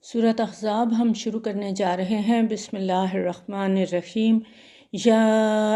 سورۃ احزاب ہم شروع کرنے جا رہے ہیں۔ بسم اللہ الرحمن الرحیم۔ یا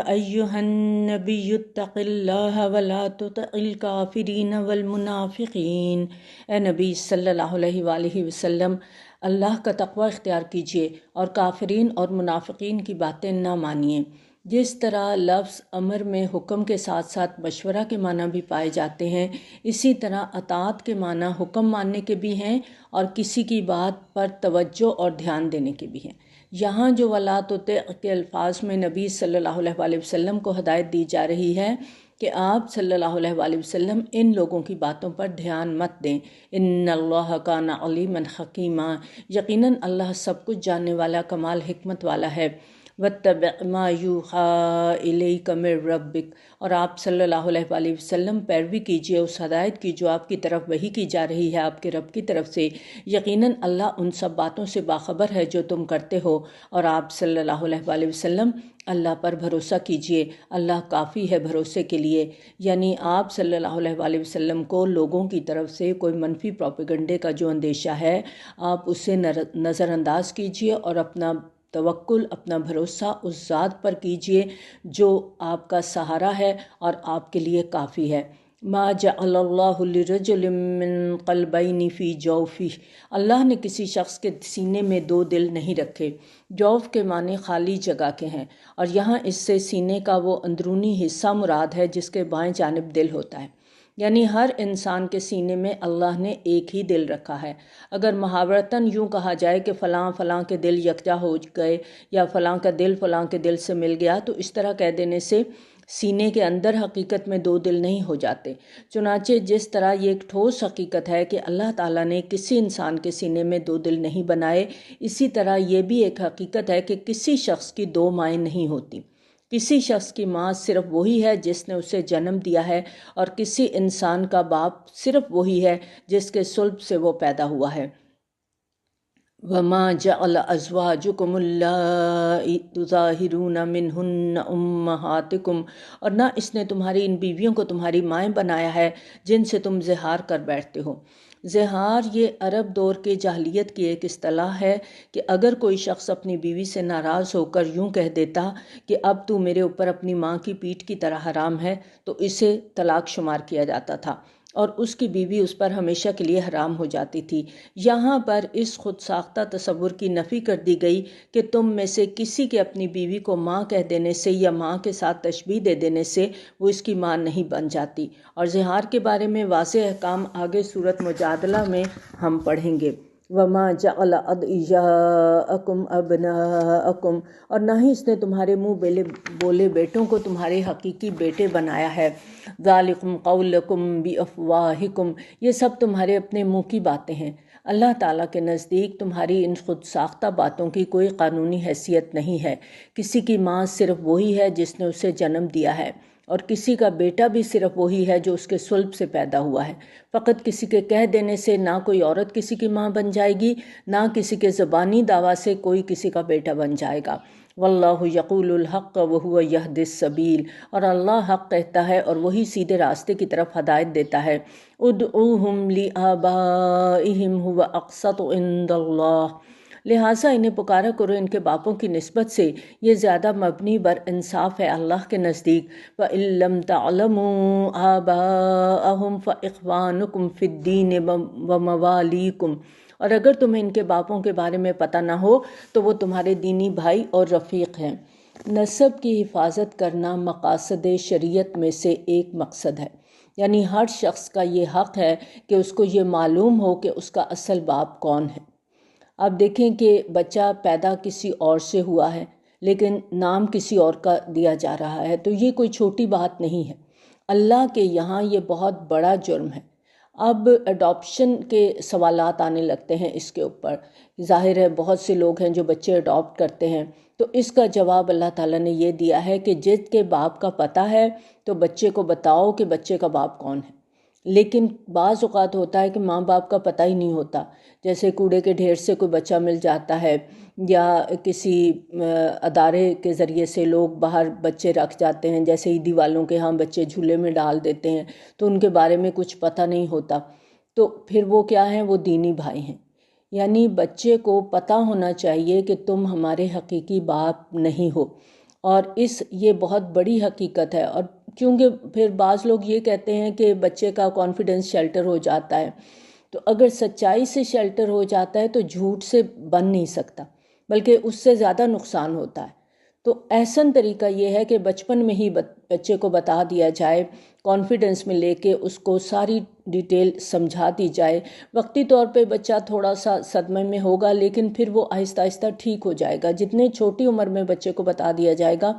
ایہا النبی اتق اللہ ولا تطع الکافرین والمنافقین۔ اے نبی صلی اللہ علیہ وآلہ وسلم، اللہ کا تقوی اختیار کیجیے اور کافرین اور منافقین کی باتیں نہ مانیے۔ جس طرح لفظ امر میں حکم کے ساتھ ساتھ مشورہ کے معنی بھی پائے جاتے ہیں، اسی طرح اطاعت کے معنی حکم ماننے کے بھی ہیں اور کسی کی بات پر توجہ اور دھیان دینے کے بھی ہیں۔ یہاں جو ولا تطع کے الفاظ میں نبی صلی اللہ علیہ وآلہ وسلم کو ہدایت دی جا رہی ہے کہ آپ صلی اللہ علیہ وآلہ وسلم ان لوگوں کی باتوں پر دھیان مت دیں۔ ان اللہ کان علیما حکیما، یقیناً اللہ سب کچھ جاننے والا، کمال حکمت والا ہے۔ واتبع ما یوحیٰ الیک من ربک، اور آپ صلی اللہ علیہ وآلہ وسلم پیروی کیجیے اس ہدایت کی جو آپ کی طرف وحی کی جا رہی ہے آپ کے رب کی طرف سے۔ یقیناً اللہ ان سب باتوں سے باخبر ہے جو تم کرتے ہو، اور آپ صلی اللہ علیہ وآلہ وسلم اللہ پر بھروسہ کیجیے، اللہ کافی ہے بھروسے کے لیے۔ یعنی آپ صلی اللہ علیہ وآلہ وسلم کو لوگوں کی طرف سے کوئی منفی پروپیگنڈے کا جو اندیشہ ہے، آپ اسے نظر انداز کیجیے اور اپنا توکل، اپنا بھروسہ اس ذات پر کیجیے جو آپ کا سہارا ہے اور آپ کے لیے کافی ہے۔ ما جعل اللہ لرجل من قلبین فی جوفہ، اللہ نے کسی شخص کے سینے میں دو دل نہیں رکھے۔ جوف کے معنی خالی جگہ کے ہیں، اور یہاں اس سے سینے کا وہ اندرونی حصہ مراد ہے جس کے بائیں جانب دل ہوتا ہے۔ یعنی ہر انسان کے سینے میں اللہ نے ایک ہی دل رکھا ہے۔ اگر محاورتاً یوں کہا جائے کہ فلاں فلاں کے دل یکجا ہو گئے یا فلاں کا دل فلاں کے دل سے مل گیا، تو اس طرح کہہ دینے سے سینے کے اندر حقیقت میں دو دل نہیں ہو جاتے۔ چنانچہ جس طرح یہ ایک ٹھوس حقیقت ہے کہ اللہ تعالیٰ نے کسی انسان کے سینے میں دو دل نہیں بنائے، اسی طرح یہ بھی ایک حقیقت ہے کہ کسی شخص کی دو مائیں نہیں ہوتی۔ کسی شخص کی ماں صرف وہی ہے جس نے اسے جنم دیا ہے، اور کسی انسان کا باپ صرف وہی ہے جس کے صلب سے وہ پیدا ہوا ہے۔ وَمَا جَعَلَ أَزْوَاجُكُمُ اللَّائِي تُظَاهِرُونَ مِنْهُنَّ أُمَّهَاتِكُمْ، اور نہ اس نے تمہاری ان بیویوں کو تمہاری مائیں بنایا ہے جن سے تم زہار کر بیٹھتے ہو۔ زہار یہ عرب دور کے جاہلیت کی ایک اصطلاح ہے کہ اگر کوئی شخص اپنی بیوی سے ناراض ہو کر یوں کہہ دیتا کہ اب تو میرے اوپر اپنی ماں کی پیٹھ کی طرح حرام ہے، تو اسے طلاق شمار کیا جاتا تھا اور اس کی بیوی اس پر ہمیشہ کے لیے حرام ہو جاتی تھی۔ یہاں پر اس خود ساختہ تصور کی نفی کر دی گئی کہ تم میں سے کسی کے اپنی بیوی کو ماں کہہ دینے سے یا ماں کے ساتھ تشبیہ دے دینے سے وہ اس کی ماں نہیں بن جاتی۔ اور زہار کے بارے میں واضح احکام آگے سورۃ مجادلہ میں ہم پڑھیں گے۔ وَمَا جَعَلَ أَدْعِيَاءَكُمْ أَبْنَاءَكُمْ، اور نہ ہی اس نے تمہارے منہ بولے بیٹوں کو تمہارے حقیقی بیٹے بنایا ہے۔ ذَلِكُمْ قَوْلُكُمْ بِأَفْوَاهِكُمْ، یہ سب تمہارے اپنے منہ کی باتیں ہیں۔ اللہ تعالیٰ کے نزدیک تمہاری ان خود ساختہ باتوں کی کوئی قانونی حیثیت نہیں ہے۔ کسی کی ماں صرف وہی ہے جس نے اسے جنم دیا ہے، اور کسی کا بیٹا بھی صرف وہی ہے جو اس کے صلب سے پیدا ہوا ہے۔ فقط کسی کے کہہ دینے سے نہ کوئی عورت کسی کی ماں بن جائے گی، نہ کسی کے زبانی دعویٰ سے کوئی کسی کا بیٹا بن جائے گا۔ واللہ یقول الحق وہو یہدی السبیل، اور اللہ حق کہتا ہے اور وہی سیدھے راستے کی طرف ہدایت دیتا ہے۔ ادعوہم لآبائہم هو اقسط عند اللہ، لہٰذا انہیں پکارا کرو ان کے باپوں کی نسبت سے، یہ زیادہ مبنی بر انصاف ہے اللہ کے نزدیک۔ وَإِن لَّمْ تَعْلَمُوا آبَاءَهُمْ فَإِخْوَانُكُمْ فِي الدِّينِ وَمَوَالِيكُمْ، اور اگر تمہیں ان کے باپوں کے بارے میں پتہ نہ ہو تو وہ تمہارے دینی بھائی اور رفیق ہیں۔ نسب کی حفاظت کرنا مقاصد شریعت میں سے ایک مقصد ہے، یعنی ہر شخص کا یہ حق ہے کہ اس کو یہ معلوم ہو کہ اس کا اصل باپ کون ہے۔ اب دیکھیں کہ بچہ پیدا کسی اور سے ہوا ہے لیکن نام کسی اور کا دیا جا رہا ہے، تو یہ کوئی چھوٹی بات نہیں ہے۔ اللہ کے یہاں یہ بہت بڑا جرم ہے۔ اب اڈاپشن کے سوالات آنے لگتے ہیں اس کے اوپر۔ ظاہر ہے بہت سے لوگ ہیں جو بچے اڈاپٹ کرتے ہیں، تو اس کا جواب اللہ تعالیٰ نے یہ دیا ہے کہ جس کے باپ کا پتہ ہے تو بچے کو بتاؤ کہ بچے کا باپ کون ہے۔ لیکن بعض اوقات ہوتا ہے کہ ماں باپ کا پتہ ہی نہیں ہوتا، جیسے کوڑے کے ڈھیر سے کوئی بچہ مل جاتا ہے، یا کسی ادارے کے ذریعے سے لوگ باہر بچے رکھ جاتے ہیں، جیسے عیدی والوں کے ہاں بچے جھولے میں ڈال دیتے ہیں تو ان کے بارے میں کچھ پتہ نہیں ہوتا، تو پھر وہ کیا ہیں؟ وہ دینی بھائی ہیں۔ یعنی بچے کو پتہ ہونا چاہیے کہ تم ہمارے حقیقی باپ نہیں ہو، اور یہ بہت بڑی حقیقت ہے۔ اور کیونکہ پھر بعض لوگ یہ کہتے ہیں کہ بچے کا کانفیڈنس شیلٹر ہو جاتا ہے، تو اگر سچائی سے شیلٹر ہو جاتا ہے تو جھوٹ سے بن نہیں سکتا، بلکہ اس سے زیادہ نقصان ہوتا ہے۔ تو احسن طریقہ یہ ہے کہ بچپن میں ہی بچے کو بتا دیا جائے، کانفیڈنس میں لے کے اس کو ساری ڈیٹیل سمجھا دی جائے۔ وقتی طور پہ بچہ تھوڑا سا صدمے میں ہوگا، لیکن پھر وہ آہستہ آہستہ ٹھیک ہو جائے گا۔ جتنے چھوٹی عمر میں بچے کو بتا دیا جائے گا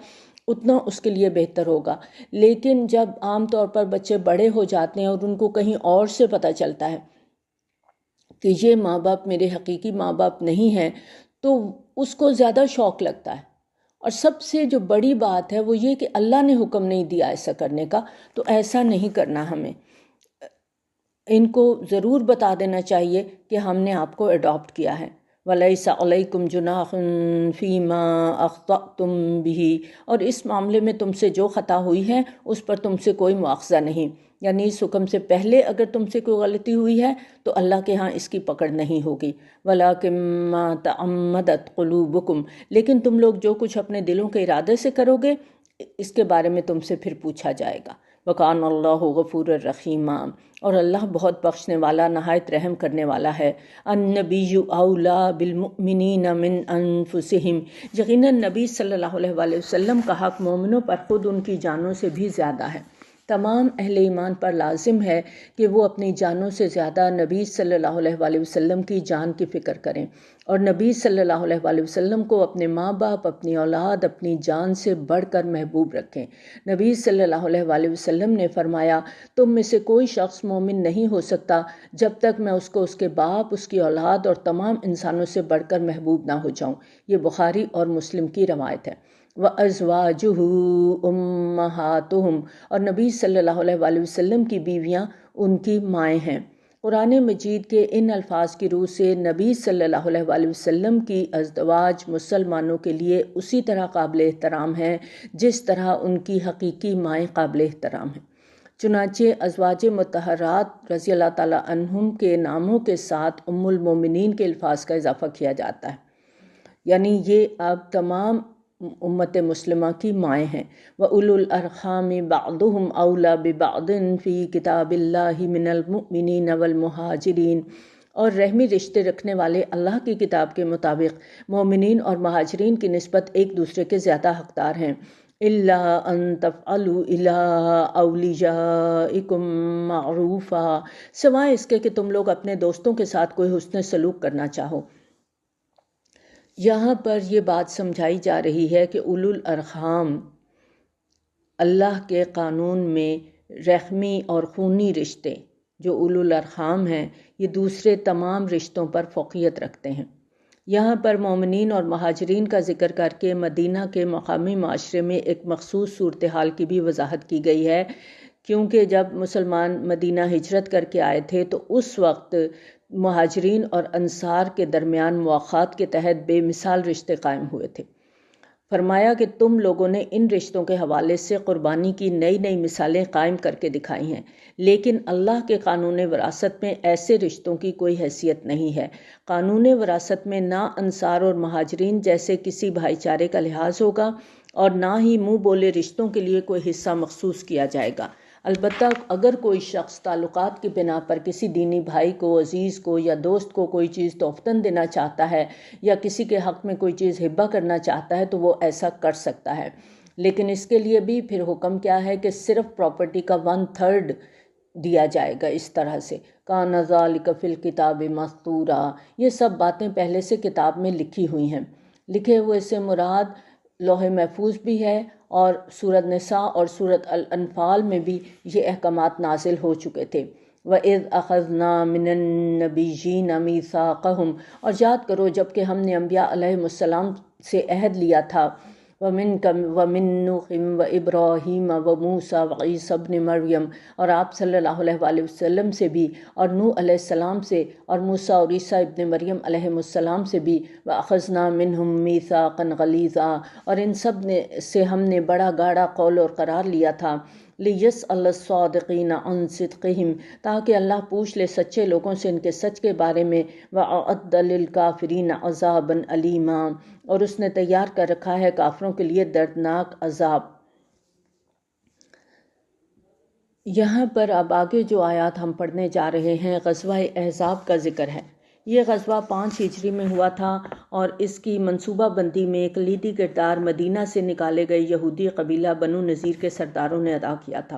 اتنا اس کے لیے بہتر ہوگا۔ لیکن جب عام طور پر بچے بڑے ہو جاتے ہیں اور ان کو کہیں اور سے پتہ چلتا ہے کہ یہ ماں باپ میرے حقیقی ماں باپ نہیں ہیں، تو اس کو زیادہ شوق لگتا ہے۔ اور سب سے جو بڑی بات ہے وہ یہ کہ اللہ نے حکم نہیں دیا ایسا کرنے کا، تو ایسا نہیں کرنا ہمیں۔ ان کو ضرور بتا دینا چاہیے کہ ہم نے آپ کو اڈاپٹ کیا ہے۔ وَلَيْسَ عَلَيْكُمْ جُنَاحٌ فِي مَا أَخْطَأْتُمْ بِهِ، اور اس معاملے میں تم سے جو خطا ہوئی ہے اس پر تم سے کوئی مواخذہ نہیں، یعنی اس حکم سے پہلے اگر تم سے کوئی غلطی ہوئی ہے تو اللہ کے ہاں اس کی پکڑ نہیں ہوگی۔ وَلَكِن مَا تَعَمَّدَتْ قُلُوبُكُمْ، لیکن تم لوگ جو کچھ اپنے دلوں کے ارادے سے کرو گے اس کے بارے میں تم سے پھر پوچھا جائے گا۔ وَكَانَ اللَّهُ غَفُورًا رَحِيمًا، اور اللہ بہت بخشنے والا نہایت رحم کرنے والا ہے۔ النبی اولا بالمؤمنین من انفسہم، یقیناً نبی صلی اللہ علیہ وآلہ وسلم کا حق مومنوں پر خود ان کی جانوں سے بھی زیادہ ہے۔ تمام اہل ایمان پر لازم ہے کہ وہ اپنی جانوں سے زیادہ نبی صلی اللہ علیہ وآلہ وسلم کی جان کی فکر کریں، اور نبی صلی اللہ علیہ وآلہ وسلم کو اپنے ماں باپ، اپنی اولاد، اپنی جان سے بڑھ کر محبوب رکھیں۔ نبی صلی اللہ علیہ وآلہ وسلم نے فرمایا، تم میں سے کوئی شخص مومن نہیں ہو سکتا جب تک میں اس کو اس کے باپ، اس کی اولاد اور تمام انسانوں سے بڑھ کر محبوب نہ ہو جاؤں۔ یہ بخاری اور مسلم کی روایت ہے۔ وَأَزْوَاجُهُ أُمَّهَاتُهُمْ، اور نبی صلی اللہ علیہ وآلہ وسلم کی بیویاں ان کی مائیں ہیں۔ قرآن مجید کے ان الفاظ کی روح سے نبی صلی اللہ علیہ وآلہ وسلم کی ازدواج مسلمانوں کے لیے اسی طرح قابل احترام ہیں جس طرح ان کی حقیقی مائیں قابل احترام ہیں۔ چنانچہ ازواج مطہرات رضی اللہ تعالیٰ عنہم کے ناموں کے ساتھ ام المومنین کے الفاظ کا اضافہ کیا جاتا ہے، یعنی یہ اب تمام امت مسلمہ کی مائیں ہیں۔ وَأُولُو الْأَرْحَامِ بَعْضُهُمْ أَوْلَى بِبَعْضٍ فِي كِتَابِ اللَّهِ مِنَ الْمُؤْمِنِينَ وَالْمُهَاجِرِينَ، اور رحمی رشتے رکھنے والے اللہ کی کتاب کے مطابق مومنین اور مہاجرین کی نسبت ایک دوسرے کے زیادہ حقدار ہیں۔ إِلَّا أَن تَفْعَلُوا إِلَىٰ أَوْلِيَائِكُمْ مَعْرُوفًا، سوائے اس کے کہ تم لوگ اپنے دوستوں کے ساتھ کوئی حسن سلوک کرنا چاہو۔ یہاں پر یہ بات سمجھائی جا رہی ہے کہ اولو الارحام اللہ کے قانون میں رحمی اور خونی رشتے جو اولو الارحام ہیں یہ دوسرے تمام رشتوں پر فوقیت رکھتے ہیں۔ یہاں پر مومنین اور مہاجرین کا ذکر کر کے مدینہ کے مقامی معاشرے میں ایک مخصوص صورتحال کی بھی وضاحت کی گئی ہے، کیونکہ جب مسلمان مدینہ ہجرت کر کے آئے تھے تو اس وقت مہاجرین اور انصار کے درمیان مواخات کے تحت بے مثال رشتے قائم ہوئے تھے۔ فرمایا کہ تم لوگوں نے ان رشتوں کے حوالے سے قربانی کی نئی نئی مثالیں قائم کر کے دکھائی ہیں، لیکن اللہ کے قانون وراثت میں ایسے رشتوں کی کوئی حیثیت نہیں ہے۔ قانون وراثت میں نہ انصار اور مہاجرین جیسے کسی بھائی چارے کا لحاظ ہوگا اور نہ ہی منہ بولے رشتوں کے لیے کوئی حصہ مخصوص کیا جائے گا۔ البتہ اگر کوئی شخص تعلقات کی بنا پر کسی دینی بھائی کو، عزیز کو یا دوست کو کوئی چیز تحفتاً دینا چاہتا ہے یا کسی کے حق میں کوئی چیز ہبہ کرنا چاہتا ہے تو وہ ایسا کر سکتا ہے، لیکن اس کے لیے بھی پھر حکم کیا ہے کہ صرف پراپرٹی کا 1/3 دیا جائے گا۔ اس طرح سے کان ذالک فی الکتاب مسطورا، یہ سب باتیں پہلے سے کتاب میں لکھی ہوئی ہیں۔ لکھے ہوئے سے مراد لوح محفوظ بھی ہے، اور سورۃ نساء اور سورۃ الانفال میں بھی یہ احکامات نازل ہو چکے تھے۔ وَإِذْ أَخَذْنَا مِنَ النَّبِيِّينَ مِيثَاقَهُمْ، اور یاد کرو جب کہ ہم نے انبیاء علیہ السلام سے عہد لیا تھا، وَمِن نُوحٍ وَإِبْرَاهِيمَ وَمُوسَىٰ وَعِيسَىٰ ابْنِ مَرْيَم، اور آپ صلی اللہ علیہ وآلہ وسلم سے بھی، اور نوح علیہ السلام سے، اور موسیٰ اور عیسیٰ ابن مریم علیہ السلام سے بھی۔ وَأَخَذْنَا مِنْهُمْ مِيثَاقًا غَلِيظًا، اور ان سب سے ہم نے بڑا گاڑا قول اور قرار لیا تھا۔ لیسأل الصادقین عن صدقہم، تاکہ اللہ پوچھ لے سچے لوگوں سے ان کے سچ کے بارے میں، وأعد للکافرین عذابا علیما، اور اس نے تیار کر رکھا ہے کافروں کے لیے دردناک عذاب۔ یہاں پر اب آگے جو آیات ہم پڑھنے جا رہے ہیں غزوہ احزاب کا ذکر ہے۔ یہ غزوہ 5 ہجری میں ہوا تھا اور اس کی منصوبہ بندی میں ایک کلیدی کردار مدینہ سے نکالے گئے یہودی قبیلہ بنو نذیر کے سرداروں نے ادا کیا تھا۔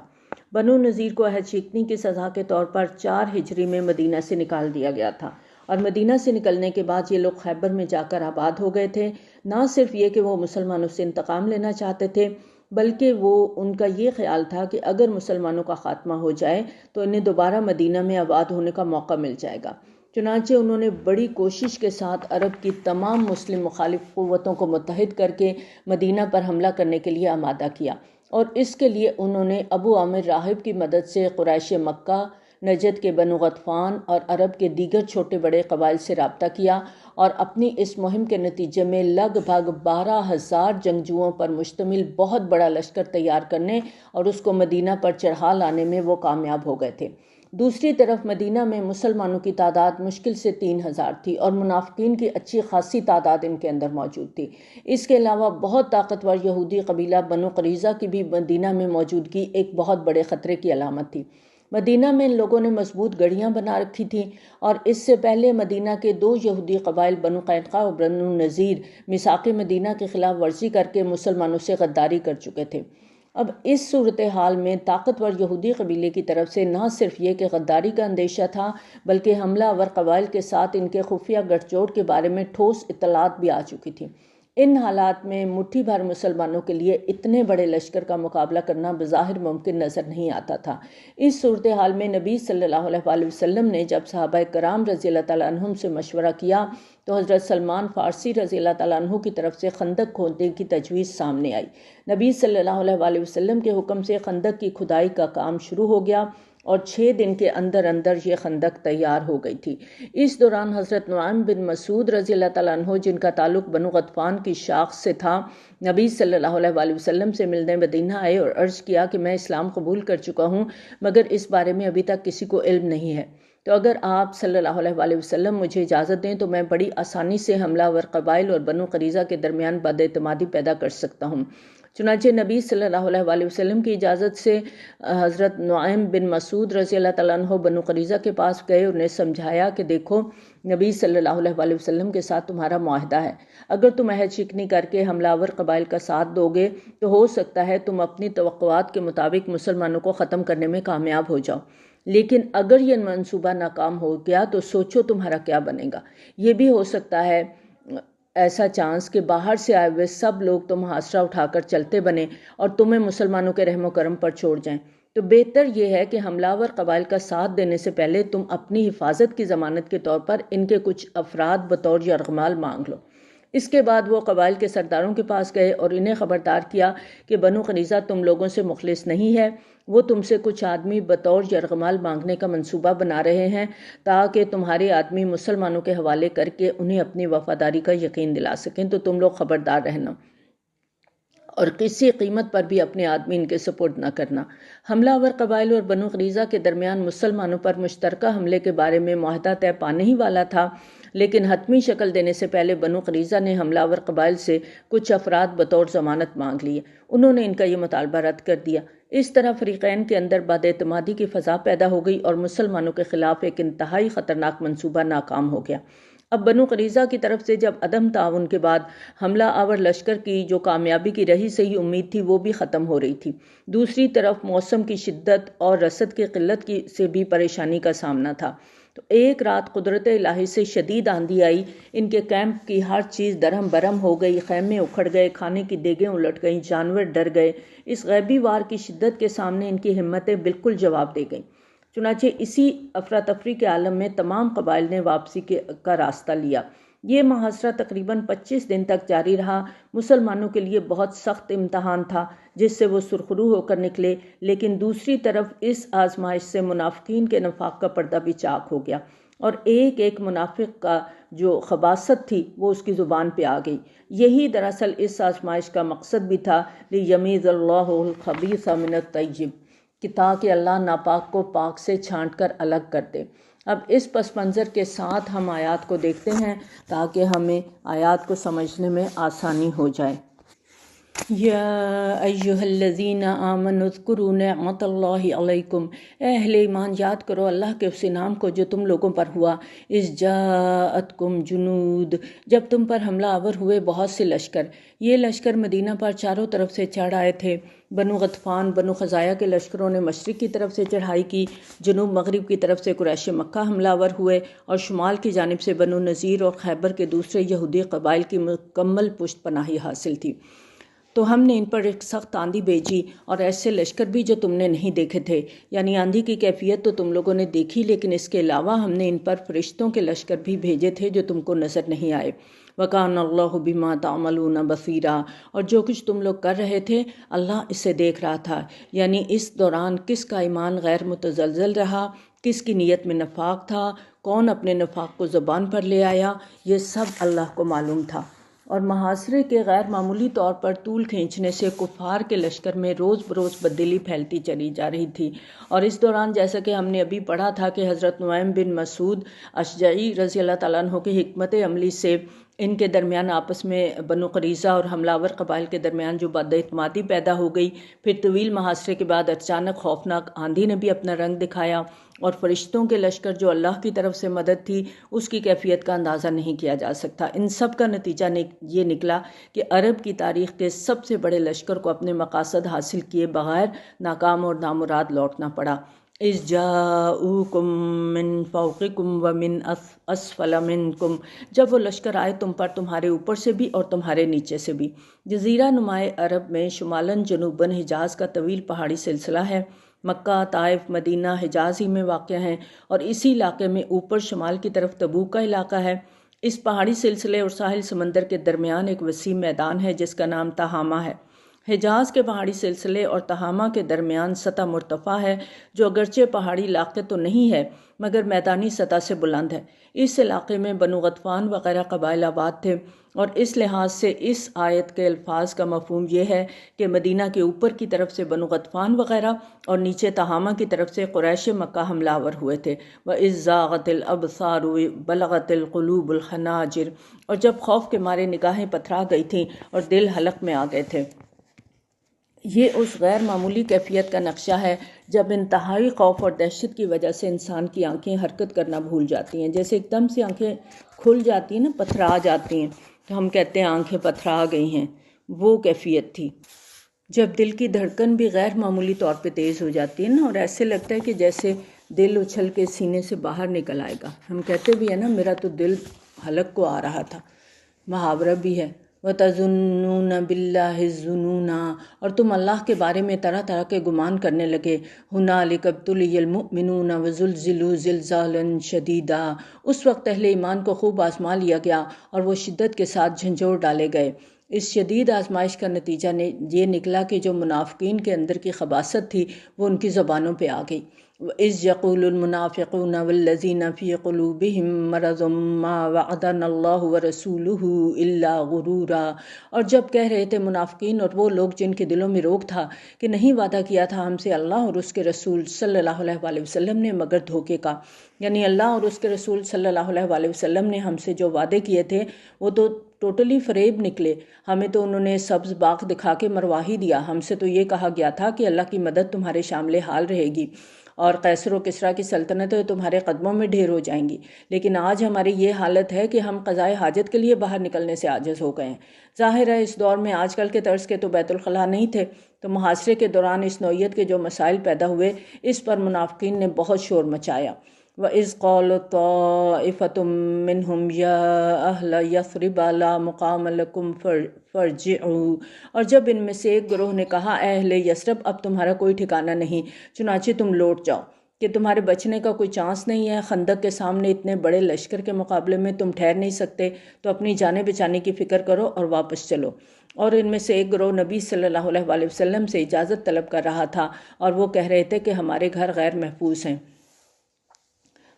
بنو نذیر کو عہد شکنی کی سزا کے طور پر 4 ہجری میں مدینہ سے نکال دیا گیا تھا، اور مدینہ سے نکلنے کے بعد یہ لوگ خیبر میں جا کر آباد ہو گئے تھے۔ نہ صرف یہ کہ وہ مسلمانوں سے انتقام لینا چاہتے تھے، بلکہ ان کا یہ خیال تھا کہ اگر مسلمانوں کا خاتمہ ہو جائے تو انہیں دوبارہ مدینہ میں آباد ہونے کا موقع مل جائے گا۔ چنانچہ انہوں نے بڑی کوشش کے ساتھ عرب کی تمام مسلم مخالف قوتوں کو متحد کر کے مدینہ پر حملہ کرنے کے لیے آمادہ کیا، اور اس کے لیے انہوں نے ابو عامر راہب کی مدد سے قریش مکہ، نجد کے بنو غطفان اور عرب کے دیگر چھوٹے بڑے قبائل سے رابطہ کیا، اور اپنی اس مہم کے نتیجے میں لگ بھگ 12,000 جنگجوؤں پر مشتمل بہت بڑا لشکر تیار کرنے اور اس کو مدینہ پر چڑھا لانے میں وہ کامیاب ہو گئے تھے۔ دوسری طرف مدینہ میں مسلمانوں کی تعداد مشکل سے 3,000 تھی، اور منافقین کی اچھی خاصی تعداد ان کے اندر موجود تھی۔ اس کے علاوہ بہت طاقتور یہودی قبیلہ بنو قریظہ کی بھی مدینہ میں موجودگی ایک بہت بڑے خطرے کی علامت تھی۔ مدینہ میں ان لوگوں نے مضبوط گڑیاں بنا رکھی تھیں، اور اس سے پہلے مدینہ کے 2 یہودی قبائل بنو قینقاع اور بنو نذیر میثاق مدینہ کی خلاف ورزی کر کے مسلمانوں سے غداری کر چکے تھے۔ اب اس صورتحال میں طاقتور یہودی قبیلے کی طرف سے نہ صرف یہ کہ غداری کا اندیشہ تھا، بلکہ حملہ آور قبائل کے ساتھ ان کے خفیہ گٹھ جوڑ کے بارے میں ٹھوس اطلاعات بھی آ چکی تھیں۔ ان حالات میں مٹھی بھر مسلمانوں کے لیے اتنے بڑے لشکر کا مقابلہ کرنا بظاہر ممکن نظر نہیں آتا تھا۔ اس صورتحال میں نبی صلی اللہ علیہ وسلم نے جب صحابہ کرام رضی اللہ تعالیٰ عنہم سے مشورہ کیا تو حضرت سلمان فارسی رضی اللہ تعالیٰ عنہ کی طرف سے خندق کھودنے کی تجویز سامنے آئی۔ نبی صلی اللہ علیہ وسلم کے حکم سے خندق کی کھدائی کا کام شروع ہو گیا، اور 6 دن کے اندر اندر یہ خندق تیار ہو گئی تھی۔ اس دوران حضرت نعیم بن مسعود رضی اللہ تعالیٰ عنہ، جن کا تعلق بنو غطفان کی شاخ سے تھا، نبی صلی اللہ علیہ وسلم سے ملنے مدینہ آئے اور عرض کیا کہ میں اسلام قبول کر چکا ہوں، مگر اس بارے میں ابھی تک کسی کو علم نہیں ہے، تو اگر آپ صلی اللہ علیہ وسلم مجھے اجازت دیں تو میں بڑی آسانی سے حملہ آور قبائل اور بنو قریظہ کے درمیان بد اعتمادی پیدا کر سکتا ہوں۔ چنانچہ نبی صلی اللہ علیہ وسلم کی اجازت سے حضرت نعیم بن مسعود رضی اللہ تعالیٰ عنہ بنو قریظہ کے پاس گئے، انہیں سمجھایا کہ دیکھو نبی صلی اللہ علیہ وسلم کے ساتھ تمہارا معاہدہ ہے، اگر تم عہد شکنی کر کے حملہ آور قبائل کا ساتھ دو گے تو ہو سکتا ہے تم اپنی توقعات کے مطابق مسلمانوں کو ختم کرنے میں کامیاب ہو جاؤ، لیکن اگر یہ منصوبہ ناکام ہو گیا تو سوچو تمہارا کیا بنے گا۔ یہ بھی ہو سکتا ہے ایسا چانس کہ باہر سے آئے ہوئے سب لوگ تو محاصرہ اٹھا کر چلتے بنے اور تمہیں مسلمانوں کے رحم و کرم پر چھوڑ جائیں، تو بہتر یہ ہے کہ حملہ آور قبائل کا ساتھ دینے سے پہلے تم اپنی حفاظت کی ضمانت کے طور پر ان کے کچھ افراد بطور یرغمال مانگ لو۔ اس کے بعد وہ قبائل کے سرداروں کے پاس گئے اور انہیں خبردار کیا کہ بنو قریظہ تم لوگوں سے مخلص نہیں ہے، وہ تم سے کچھ آدمی بطور یرغمال مانگنے کا منصوبہ بنا رہے ہیں تاکہ تمہارے آدمی مسلمانوں کے حوالے کر کے انہیں اپنی وفاداری کا یقین دلا سکیں، تو تم لوگ خبردار رہنا اور کسی قیمت پر بھی اپنے آدمی ان کے سپرد نہ کرنا۔ حملہ آور قبائل اور بنو قریظہ کے درمیان مسلمانوں پر مشترکہ حملے کے بارے میں معاہدہ طے پانے ہی والا تھا، لیکن حتمی شکل دینے سے پہلے بنو قریظہ نے حملہ آور قبائل سے کچھ افراد بطور ضمانت مانگ لیے۔ انہوں نے ان کا یہ مطالبہ رد کر دیا۔ اس طرح فریقین کے اندر بد اعتمادی کی فضا پیدا ہو گئی اور مسلمانوں کے خلاف ایک انتہائی خطرناک منصوبہ ناکام ہو گیا۔ اب بنو قریظہ کی طرف سے جب عدم تعاون کے بعد حملہ آور لشکر کی جو کامیابی کی رہی صحیح امید تھی وہ بھی ختم ہو رہی تھی، دوسری طرف موسم کی شدت اور رسد کی قلت سے بھی پریشانی کا سامنا تھا۔ تو ایک رات قدرت الہی سے شدید آندھی آئی، ان کے کیمپ کی ہر چیز درہم برہم ہو گئی، خیمے اکھڑ گئے، کھانے کی دیگیں الٹ گئیں، جانور ڈر گئے۔ اس غیبی وار کی شدت کے سامنے ان کی ہمتیں بالکل جواب دے گئیں۔ چنانچہ اسی افراتفری کے عالم میں تمام قبائل نے واپسی کا راستہ لیا۔ یہ محاصرہ تقریباً 25 دن تک جاری رہا۔ مسلمانوں کے لیے بہت سخت امتحان تھا جس سے وہ سرخرو ہو کر نکلے، لیکن دوسری طرف اس آزمائش سے منافقین کے نفاق کا پردہ بھی چاک ہو گیا، اور ایک ایک منافق کا جو خباثت تھی وہ اس کی زبان پہ آ گئی۔ یہی دراصل اس آزمائش کا مقصد بھی تھا، لِیَمِیزَ اللَّهُ الْخَبِیثَ مِنَ الطَّیِّبِ، کہ تاکہ اللہ ناپاک کو پاک سے چھانٹ کر الگ کر دے۔ اب اس پس منظر کے ساتھ ہم آیات کو دیکھتے ہیں تاکہ ہمیں آیات کو سمجھنے میں آسانی ہو جائے۔ یا ایہا الذین آمنوا اذکروا نعمت اللہ علیکم، اے اہل ایمان یاد کرو اللہ کے اس انعام کو جو تم لوگوں پر ہوا، اذ جاءتکم جنود، جب تم پر حملہ آور ہوئے بہت سے لشکر۔ یہ لشکر مدینہ پر چاروں طرف سے چڑھ آئے تھے۔ بنو غطفان، بنو خزاعہ کے لشکروں نے مشرق کی طرف سے چڑھائی کی، جنوب مغرب کی طرف سے قریش مکہ حملہ آور ہوئے، اور شمال کی جانب سے بنو نذیر اور خیبر کے دوسرے یہودی قبائل کی مکمل پشت پناہی حاصل تھی۔ تو ہم نے ان پر ایک سخت آندھی بھیجی اور ایسے لشکر بھی جو تم نے نہیں دیکھے تھے، یعنی آندھی کی کیفیت تو تم لوگوں نے دیکھی، لیکن اس کے علاوہ ہم نے ان پر فرشتوں کے لشکر بھی بھیجے تھے جو تم کو نظر نہیں آئے۔ وَكَانَ اللَّهُ بِمَا تَعْمَلُونَ بَصِيرًا، اور جو کچھ تم لوگ کر رہے تھے اللہ اسے دیکھ رہا تھا، یعنی اس دوران کس کا ایمان غیر متزلزل رہا، کس کی نیت میں نفاق تھا، کون اپنے نفاق کو زبان پر لے آیا، یہ سب اللہ کو معلوم تھا۔ اور محاصرے کے غیر معمولی طور پر طول کھینچنے سے کفار کے لشکر میں روز بروز بددلی پھیلتی چلی جا رہی تھی، اور اس دوران جیسا کہ ہم نے ابھی پڑھا تھا کہ حضرت نعیم بن مسعود اشجعی رضی اللہ تعالیٰ عنہ کی حکمت عملی سے ان کے درمیان آپس میں بنو قریظہ اور حملہ آور قبائل کے درمیان جو بد اعتمادی پیدا ہو گئی، پھر طویل محاصرے کے بعد اچانک خوفناک آندھی نے بھی اپنا رنگ دکھایا، اور فرشتوں کے لشکر جو اللہ کی طرف سے مدد تھی اس کی کیفیت کا اندازہ نہیں کیا جا سکتا۔ ان سب کا نتیجہ یہ نکلا کہ عرب کی تاریخ کے سب سے بڑے لشکر کو اپنے مقاصد حاصل کیے بغیر ناکام اور نامراد لوٹنا پڑا۔ اذ جاءوکم من فوقکم ومن اسفل منکم، جب وہ لشکر آئے تم پر تمہارے اوپر سے بھی اور تمہارے نیچے سے بھی۔ جزیرہ نمائے عرب میں شمالاً جنوباً حجاز کا طویل پہاڑی سلسلہ ہے۔ مکہ، طائف، مدینہ حجاز ہی میں واقع ہیں، اور اسی علاقے میں اوپر شمال کی طرف تبوک کا علاقہ ہے۔ اس پہاڑی سلسلے اور ساحل سمندر کے درمیان ایک وسیع میدان ہے جس کا نام تہامہ ہے۔ حجاز کے پہاڑی سلسلے اور تہامہ کے درمیان سطح مرتفع ہے جو اگرچہ پہاڑی علاقے تو نہیں ہے مگر میدانی سطح سے بلند ہے۔ اس علاقے میں بنو غطفان وغیرہ قبائل آباد تھے، اور اس لحاظ سے اس آیت کے الفاظ کا مفہوم یہ ہے کہ مدینہ کے اوپر کی طرف سے بنو غطفان وغیرہ اور نیچے تہامہ کی طرف سے قریش مکہ حملہ آور ہوئے تھے۔ وَإِذْ زَاغَتِ الْأَبْصَارُ بَلَغَتِ الْقُلُوبُ الْحَنَاجِرَ، اور جب خوف کے مارے نگاہیں پتھرا گئی تھیں اور دل حلق میں آ گئے تھے۔ یہ اس غیر معمولی کیفیت کا نقشہ ہے جب انتہائی خوف اور دہشت کی وجہ سے انسان کی آنکھیں حرکت کرنا بھول جاتی ہیں، جیسے ایک دم سے آنکھیں کھل جاتی ہیں نا، پتھرا جاتی ہیں، تو ہم کہتے ہیں آنکھیں پتھرا گئی ہیں، وہ کیفیت تھی۔ جب دل کی دھڑکن بھی غیر معمولی طور پہ تیز ہو جاتی ہے نا، اور ایسے لگتا ہے کہ جیسے دل اچھل کے سینے سے باہر نکل آئے گا۔ ہم کہتے بھی ہیں نا، میرا تو دل حلق کو آ رہا تھا، محاورہ بھی ہے۔ وَتَظُنُّونَ بِاللَّهِ الظُّنُونَ، اور تم اللہ کے بارے میں طرح طرح کے گمان کرنے لگے۔ هُنَالِكَ ابْتُلِيَ الْمُؤْمِنُونَ وَزُلْزِلُوا زِلْزَالًا شَدِيدًا، اس وقت اہل ایمان کو خوب آزما لیا گیا اور وہ شدت کے ساتھ جھنجھوڑ ڈالے گئے۔ اس شدید آزمائش کا نتیجہ یہ نکلا کہ جو منافقین کے اندر کی خباثت تھی وہ ان کی زبانوں پہ آ گئی۔ وَإِذْ يَقُولُ الْمُنَافِقُونَ وَالَّذِينَ فِي قُلُوبِهِم مَّرَضٌ مَّا وَعَدَنَا اللَّهُ وَرَسُولُهُ إِلَّا غُرُورًا، اور جب کہہ رہے تھے منافقین اور وہ لوگ جن کے دلوں میں روگ تھا کہ نہیں وعدہ کیا تھا ہم سے اللہ اور اس کے رسول صلی اللہ علیہ وآلہ وسلم نے مگر دھوکے کا، یعنی اللہ اور اس کے رسول صلی اللہ علیہ وآلہ وسلم نے ہم سے جو وعدے کیے تھے وہ تو ٹوٹلی فریب نکلے۔ ہمیں تو انہوں نے سبز باغ دکھا کے مروا ہی دیا۔ ہم سے تو یہ کہا گیا تھا کہ اللہ کی مدد تمہارے شامل حال رہے گی اور قیصر و کسریٰ کی سلطنتیں تمہارے قدموں میں ڈھیر ہو جائیں گی، لیکن آج ہماری یہ حالت ہے کہ ہم قضائے حاجت کے لیے باہر نکلنے سے عاجز ہو گئے ہیں۔ ظاہر ہے اس دور میں آج کل کے طرز کے تو بیت الخلاء نہیں تھے، تو محاصرے کے دوران اس نوعیت کے جو مسائل پیدا ہوئے اس پر منافقین نے بہت شور مچایا۔ وَإِذْ قَالَتْ طَائِفَةٌ مِّنْهُمْ يَا أَهْلَ يَثْرِبَ لَا مُقَامَ لَكُمْ فَارْجِعُوا، اور جب ان میں سے ایک گروہ نے کہا اے اہل یثرب اب تمہارا کوئی ٹھکانہ نہیں، چنانچہ تم لوٹ جاؤ، کہ تمہارے بچنے کا کوئی چانس نہیں ہے، خندق کے سامنے اتنے بڑے لشکر کے مقابلے میں تم ٹھہر نہیں سکتے، تو اپنی جانیں بچانے کی فکر کرو اور واپس چلو۔ اور ان میں سے ایک گروہ نبی صلی اللہ علیہ وآلہ وسلم سے اجازت طلب کر رہا تھا اور وہ کہہ رہے تھے کہ ہمارے گھر غیر محفوظ ہیں۔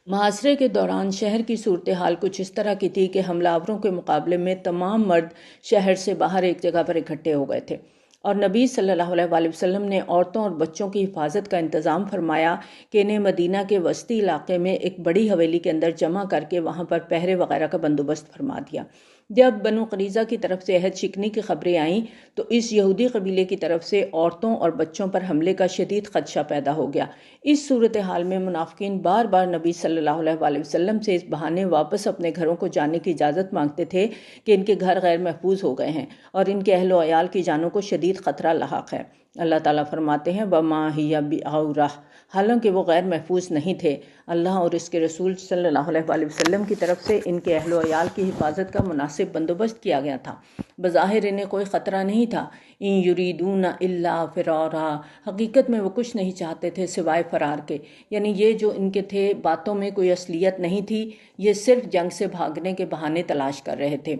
محاصرے کے دوران شہر کی صورتحال کچھ اس طرح کی تھی کہ حملہ آوروں کے مقابلے میں تمام مرد شہر سے باہر ایک جگہ پر اکٹھے ہو گئے تھے، اور نبی صلی اللہ علیہ وآلہ وسلم نے عورتوں اور بچوں کی حفاظت کا انتظام فرمایا کہ انہیں مدینہ کے وسطی علاقے میں ایک بڑی حویلی کے اندر جمع کر کے وہاں پر پہرے وغیرہ کا بندوبست فرما دیا۔ جب بنو قریظہ کی طرف سے عہد شکنی کی خبریں آئیں تو اس یہودی قبیلے کی طرف سے عورتوں اور بچوں پر حملے کا شدید خدشہ پیدا ہو گیا۔ اس صورتحال میں منافقین بار بار نبی صلی اللہ علیہ وآلہ وسلم سے اس بہانے واپس اپنے گھروں کو جانے کی اجازت مانگتے تھے کہ ان کے گھر غیر محفوظ ہو گئے ہیں اور ان کے اہل و عیال کی جانوں کو شدید خطرہ لاحق ہے۔ اللہ تعالیٰ فرماتے ہیں وَمَا هِيَ بِأَوْرَةٍ، حالانکہ وہ غیر محفوظ نہیں تھے۔ اللہ اور اس کے رسول صلی اللہ علیہ وآلہ وسلم کی طرف سے ان کے اہل و عیال کی حفاظت کا مناسب بندوبست کیا گیا تھا۔ بظاہر انہیں کوئی خطرہ نہیں تھا۔ ان یریدون الا فرارا، حقیقت میں وہ کچھ نہیں چاہتے تھے سوائے فرار کے، یعنی یہ جو ان کے تھے باتوں میں کوئی اصلیت نہیں تھی، یہ صرف جنگ سے بھاگنے کے بہانے تلاش کر رہے تھے۔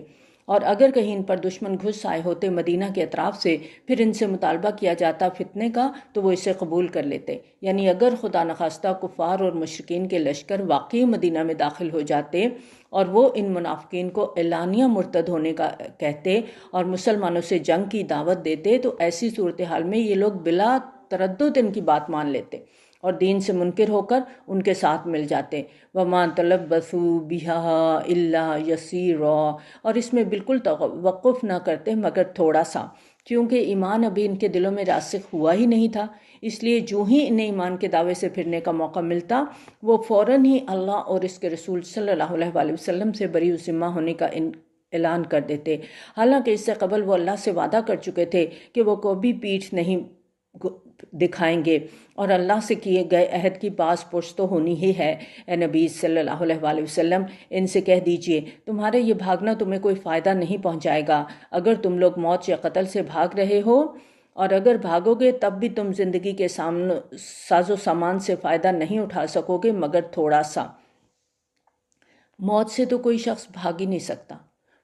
اور اگر کہیں ان پر دشمن گھس آئے ہوتے مدینہ کے اطراف سے، پھر ان سے مطالبہ کیا جاتا فتنے کا تو وہ اسے قبول کر لیتے، یعنی اگر خدا نخواستہ کفار اور مشرکین کے لشکر واقعی مدینہ میں داخل ہو جاتے اور وہ ان منافقین کو اعلانیہ مرتد ہونے کا کہتے اور مسلمانوں سے جنگ کی دعوت دیتے، تو ایسی صورتحال میں یہ لوگ بلا تردد ان کی بات مان لیتے اور دین سے منکر ہو کر ان کے ساتھ مل جاتے۔ وَمَا تَلَبَّثُوا بِهَا إِلَّا يَسِيرًا، اور اس میں بالکل توقف نہ کرتے مگر تھوڑا سا، کیونکہ ایمان ابھی ان کے دلوں میں راسخ ہوا ہی نہیں تھا، اس لیے جو ہی انہیں ایمان کے دعوے سے پھرنے کا موقع ملتا وہ فوراً ہی اللہ اور اس کے رسول صلی اللہ علیہ وآلہ وسلم سے بری الذمہ ہونے کا اعلان کر دیتے، حالانکہ اس سے قبل وہ اللہ سے وعدہ کر چکے تھے کہ وہ کبھی پیٹھ نہیں دکھائیں گے اور اللہ سے کیے گئے عہد کی باز پرس تو ہونی ہی ہے۔ اے نبی صلی اللہ علیہ وآلہ وسلم، ان سے کہہ دیجئے تمہارے یہ بھاگنا تمہیں کوئی فائدہ نہیں پہنچائے گا۔ اگر تم لوگ موت یا قتل سے بھاگ رہے ہو اور اگر بھاگو گے تب بھی تم زندگی کے ساز و سامان سے فائدہ نہیں اٹھا سکو گے مگر تھوڑا سا۔ موت سے تو کوئی شخص بھاگ ہی نہیں سکتا،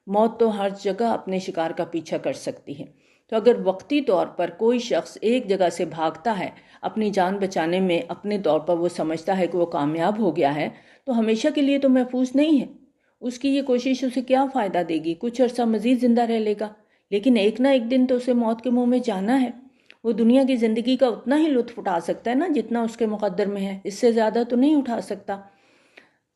موت تو ہر جگہ اپنے شکار کا پیچھا کر سکتی ہے۔ تو اگر وقتی طور پر کوئی شخص ایک جگہ سے بھاگتا ہے اپنی جان بچانے میں، اپنے طور پر وہ سمجھتا ہے کہ وہ کامیاب ہو گیا ہے، تو ہمیشہ کے لیے تو محفوظ نہیں ہے۔ اس کی یہ کوشش اسے کیا فائدہ دے گی؟ کچھ عرصہ مزید زندہ رہ لے گا، لیکن ایک نہ ایک دن تو اسے موت کے منہ میں جانا ہے۔ وہ دنیا کی زندگی کا اتنا ہی لطف اٹھا سکتا ہے نا جتنا اس کے مقدر میں ہے، اس سے زیادہ تو نہیں اٹھا سکتا۔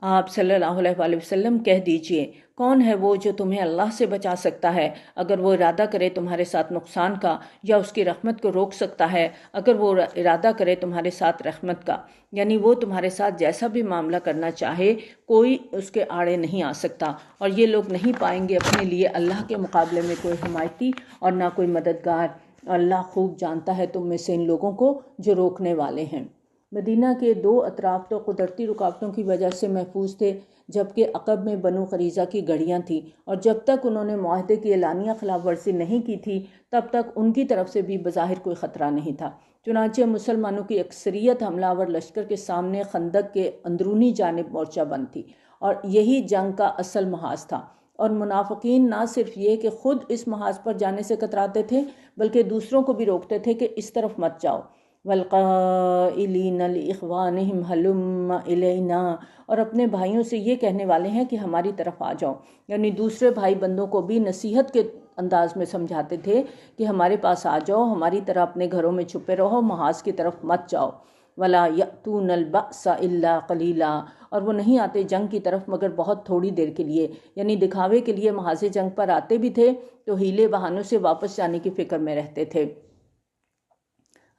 آپ صلی اللہ علیہ وآلہ وسلم کہہ دیجئے کون ہے وہ جو تمہیں اللہ سے بچا سکتا ہے اگر وہ ارادہ کرے تمہارے ساتھ نقصان کا، یا اس کی رحمت کو روک سکتا ہے اگر وہ ارادہ کرے تمہارے ساتھ رحمت کا، یعنی وہ تمہارے ساتھ جیسا بھی معاملہ کرنا چاہے کوئی اس کے آڑے نہیں آ سکتا، اور یہ لوگ نہیں پائیں گے اپنے لیے اللہ کے مقابلے میں کوئی حمایتی اور نہ کوئی مددگار۔ اللہ خوب جانتا ہے تم میں سے ان لوگوں کو جو روکنے والے ہیں۔ مدینہ کے دو اطراف تو قدرتی رکاوٹوں کی وجہ سے محفوظ تھے، جبکہ عقب میں بنو قریظہ کی گڑیاں تھیں، اور جب تک انہوں نے معاہدے کی اعلانیہ خلاف ورزی نہیں کی تھی تب تک ان کی طرف سے بھی بظاہر کوئی خطرہ نہیں تھا۔ چنانچہ مسلمانوں کی اکثریت حملہ آور لشکر کے سامنے خندق کے اندرونی جانب مورچہ بند تھی، اور یہی جنگ کا اصل محاذ تھا، اور منافقین نہ صرف یہ کہ خود اس محاذ پر جانے سے کتراتے تھے بلکہ دوسروں کو بھی روکتے تھے کہ اس طرف مت جاؤ۔ وَالْقَائِلِينَ لِإِخْوَانِهِمْ هَلُمَّ إِلَيْنَا، اور اپنے بھائیوں سے یہ کہنے والے ہیں کہ ہماری طرف آ جاؤ، یعنی دوسرے بھائی بندوں کو بھی نصیحت کے انداز میں سمجھاتے تھے کہ ہمارے پاس آ جاؤ، ہماری طرح اپنے گھروں میں چھپے رہو، محاذ کی طرف مت جاؤ۔ وَلَا يَأْتُونَ الْبَأْسَ إِلَّا قَلِيلًا، اور وہ نہیں آتے جنگ کی طرف مگر بہت تھوڑی دیر کے لیے، یعنی دکھاوے کے لیے محاذ جنگ پر آتے بھی تھے تو ہیلے بہانوں سے واپس جانے کی فکر میں رہتے تھے۔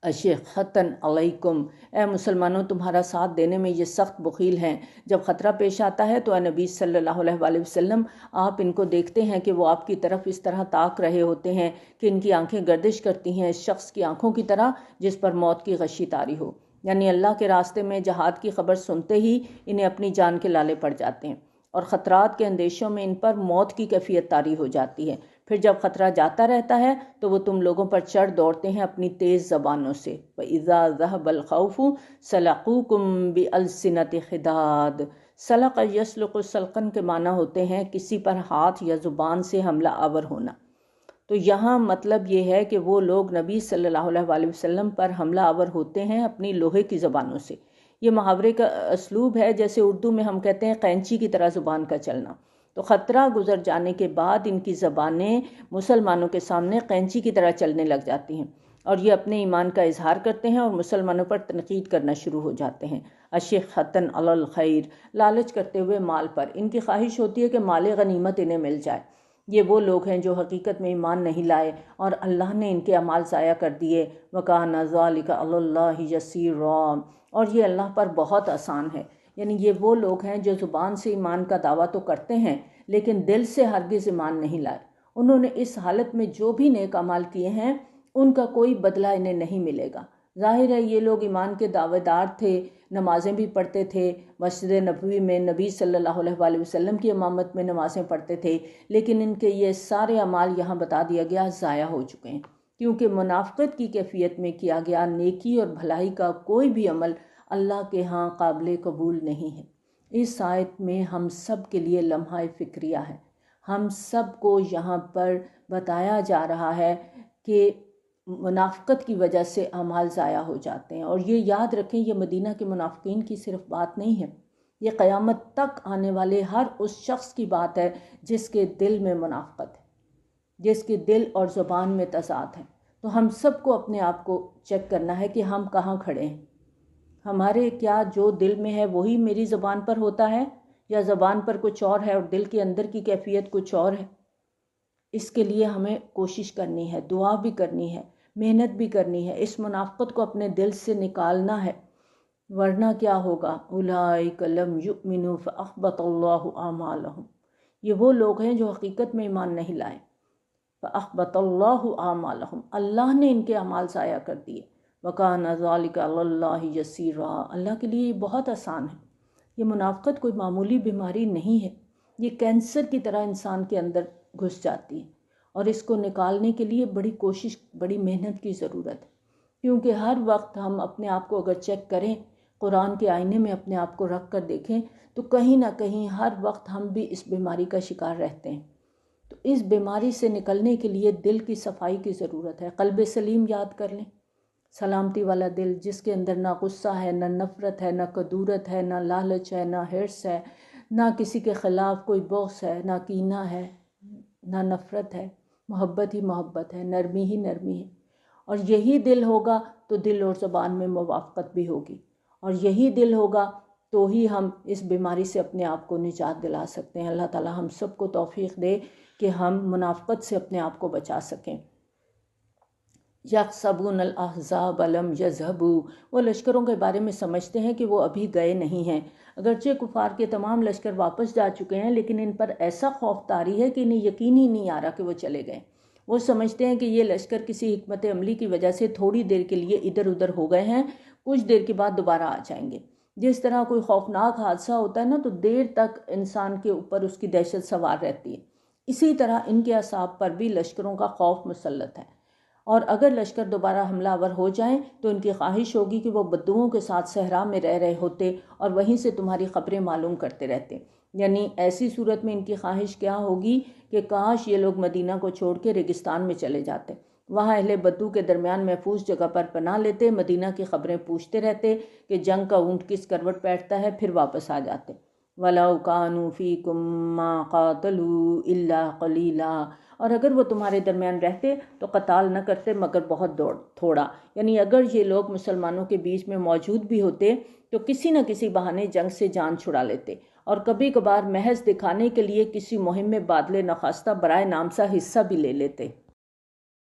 اشحتن علیکم، اے مسلمانوں تمہارا ساتھ دینے میں یہ سخت بخیل ہیں۔ جب خطرہ پیش آتا ہے تو اے نبی صلی اللہ علیہ وآلہ وسلم، آپ ان کو دیکھتے ہیں کہ وہ آپ کی طرف اس طرح تاک رہے ہوتے ہیں کہ ان کی آنکھیں گردش کرتی ہیں اس شخص کی آنکھوں کی طرح جس پر موت کی غشی طاری ہو، یعنی اللہ کے راستے میں جہاد کی خبر سنتے ہی انہیں اپنی جان کے لالے پڑ جاتے ہیں، اور خطرات کے اندیشوں میں ان پر موت کی کیفیت طاری ہو جاتی ہے۔ پھر جب خطرہ جاتا رہتا ہے تو وہ تم لوگوں پر چڑھ دوڑتے ہیں اپنی تیز زبانوں سے۔ وَإِذَا ذَهَبَ الْخَوْفُ سَلَقُوكُمْ بِأَلْسِنَةِ خِدَادٍ، سلق یسلق سلقن کے معنی ہوتے ہیں کسی پر ہاتھ یا زبان سے حملہ آور ہونا۔ تو یہاں مطلب یہ ہے کہ وہ لوگ نبی صلی اللہ علیہ وآلہ وسلم پر حملہ آور ہوتے ہیں اپنی لوہے کی زبانوں سے۔ یہ محاورے کا اسلوب ہے، جیسے اردو میں ہم کہتے ہیں قینچی کی طرح زبان کا چلنا۔ تو خطرہ گزر جانے کے بعد ان کی زبانیں مسلمانوں کے سامنے قینچی کی طرح چلنے لگ جاتی ہیں، اور یہ اپنے ایمان کا اظہار کرتے ہیں اور مسلمانوں پر تنقید کرنا شروع ہو جاتے ہیں۔ اشحۃ علی الخیر، لالچ کرتے ہوئے مال پر، ان کی خواہش ہوتی ہے کہ مال غنیمت انہیں مل جائے۔ یہ وہ لوگ ہیں جو حقیقت میں ایمان نہیں لائے اور اللہ نے ان کے اعمال ضائع کر دیے۔ وَكَانَ ذَلِكَ عَلَى اللَّهِ يَسِيرًا، اور یہ اللہ پر بہت آسان ہے۔ یعنی یہ وہ لوگ ہیں جو زبان سے ایمان کا دعویٰ تو کرتے ہیں لیکن دل سے ہرگز ایمان نہیں لائے۔ انہوں نے اس حالت میں جو بھی نیک اعمال کیے ہیں ان کا کوئی بدلہ انہیں نہیں ملے گا۔ ظاہر ہے یہ لوگ ایمان کے دعوے دار تھے، نمازیں بھی پڑھتے تھے، مسجد نبوی میں نبی صلی اللہ علیہ وآلہ وسلم کی امامت میں نمازیں پڑھتے تھے، لیکن ان کے یہ سارے اعمال یہاں بتا دیا گیا ضائع ہو چکے ہیں، کیونکہ منافقت کی کیفیت میں کیا گیا نیکی اور بھلائی کا کوئی بھی عمل اللہ کے ہاں قابل قبول نہیں ہے۔ اس آیت میں ہم سب کے لیے لمحہ فکریہ ہے۔ ہم سب کو یہاں پر بتایا جا رہا ہے کہ منافقت کی وجہ سے اعمال ضائع ہو جاتے ہیں، اور یہ یاد رکھیں یہ مدینہ کے منافقین کی صرف بات نہیں ہے، یہ قیامت تک آنے والے ہر اس شخص کی بات ہے جس کے دل میں منافقت ہے، جس کے دل اور زبان میں تضاد ہے۔ تو ہم سب کو اپنے آپ کو چیک کرنا ہے کہ ہم کہاں کھڑے ہیں۔ ہمارے کیا جو دل میں ہے وہی میری زبان پر ہوتا ہے، یا زبان پر کچھ اور ہے اور دل کے اندر کی کیفیت کچھ اور ہے؟ اس کے لیے ہمیں کوشش کرنی ہے، دعا بھی کرنی ہے، محنت بھی کرنی ہے، اس منافقت کو اپنے دل سے نکالنا ہے، ورنہ کیا ہوگا؟ اولئک لم یؤمنوا فاحبط اللہ اعمالہم، یہ وہ لوگ ہیں جو حقیقت میں ایمان نہیں لائے۔ فاحبط اللہ اعمالہم، اللہ نے ان کے اعمال ضائع کر دیے۔ وکان ذلک علی اللہ یسیرا، اللہ کے لیے یہ بہت آسان ہے۔ یہ منافقت کوئی معمولی بیماری نہیں ہے، یہ کینسر کی طرح انسان کے اندر گھس جاتی ہے، اور اس کو نکالنے کے لیے بڑی کوشش، بڑی محنت کی ضرورت ہے، کیونکہ ہر وقت ہم اپنے آپ کو اگر چیک کریں، قرآن کے آئینے میں اپنے آپ کو رکھ کر دیکھیں تو کہیں نہ کہیں ہر وقت ہم بھی اس بیماری کا شکار رہتے ہیں۔ تو اس بیماری سے نکلنے کے لیے دل کی صفائی کی ضرورت ہے۔ قلب سلیم یاد کر لیں، سلامتی والا دل جس کے اندر نہ غصہ ہے، نہ نفرت ہے، نہ کدورت ہے، نہ لالچ ہے، نہ حرص ہے، نہ کسی کے خلاف کوئی بغض ہے، نہ کینہ ہے، نہ نفرت ہے، محبت ہی محبت ہے، نرمی ہی نرمی ہے۔ اور یہی دل ہوگا تو دل اور زبان میں موافقت بھی ہوگی، اور یہی دل ہوگا تو ہی ہم اس بیماری سے اپنے آپ کو نجات دلا سکتے ہیں۔ اللہ تعالی ہم سب کو توفیق دے کہ ہم منافقت سے اپنے آپ کو بچا سکیں۔ یحسبون الاحزاب لم یذهبوا، وہ لشکروں کے بارے میں سمجھتے ہیں کہ وہ ابھی گئے نہیں ہیں، اگرچہ کفار کے تمام لشکر واپس جا چکے ہیں، لیکن ان پر ایسا خوف طاری ہے کہ انہیں یقین ہی نہیں آ رہا کہ وہ چلے گئے۔ وہ سمجھتے ہیں کہ یہ لشکر کسی حکمت عملی کی وجہ سے تھوڑی دیر کے لیے ادھر ادھر ہو گئے ہیں، کچھ دیر کے بعد دوبارہ آ جائیں گے۔ جس طرح کوئی خوفناک حادثہ ہوتا ہے نا تو دیر تک انسان کے اوپر اس کی دہشت سوار رہتی ہے، اسی طرح ان کے اعصاب پر بھی لشکروں کا خوف مسلط ہے، اور اگر لشکر دوبارہ حملہ آور ہو جائیں تو ان کی خواہش ہوگی کہ وہ بدوؤں کے ساتھ صحرا میں رہ رہے ہوتے اور وہیں سے تمہاری خبریں معلوم کرتے رہتے۔ یعنی ایسی صورت میں ان کی خواہش کیا ہوگی کہ کاش یہ لوگ مدینہ کو چھوڑ کے ریگستان میں چلے جاتے، وہاں اہل بدو کے درمیان محفوظ جگہ پر پناہ لیتے، مدینہ کی خبریں پوچھتے رہتے کہ جنگ کا اونٹ کس کروٹ بیٹھتا ہے، پھر واپس آ جاتے۔ وَلَوْ كَانُوا فِيكُمْ مَا قَاتَلُوا إِلَّا قَلِيلًا، اور اگر وہ تمہارے درمیان رہتے تو قتال نہ کرتے مگر بہت تھوڑا۔ یعنی اگر یہ لوگ مسلمانوں کے بیچ میں موجود بھی ہوتے تو کسی نہ کسی بہانے جنگ سے جان چھڑا لیتے، اور کبھی کبھار محض دکھانے کے لیے کسی مہم میں بادل نخواستہ برائے نام سا حصہ بھی لے لیتے۔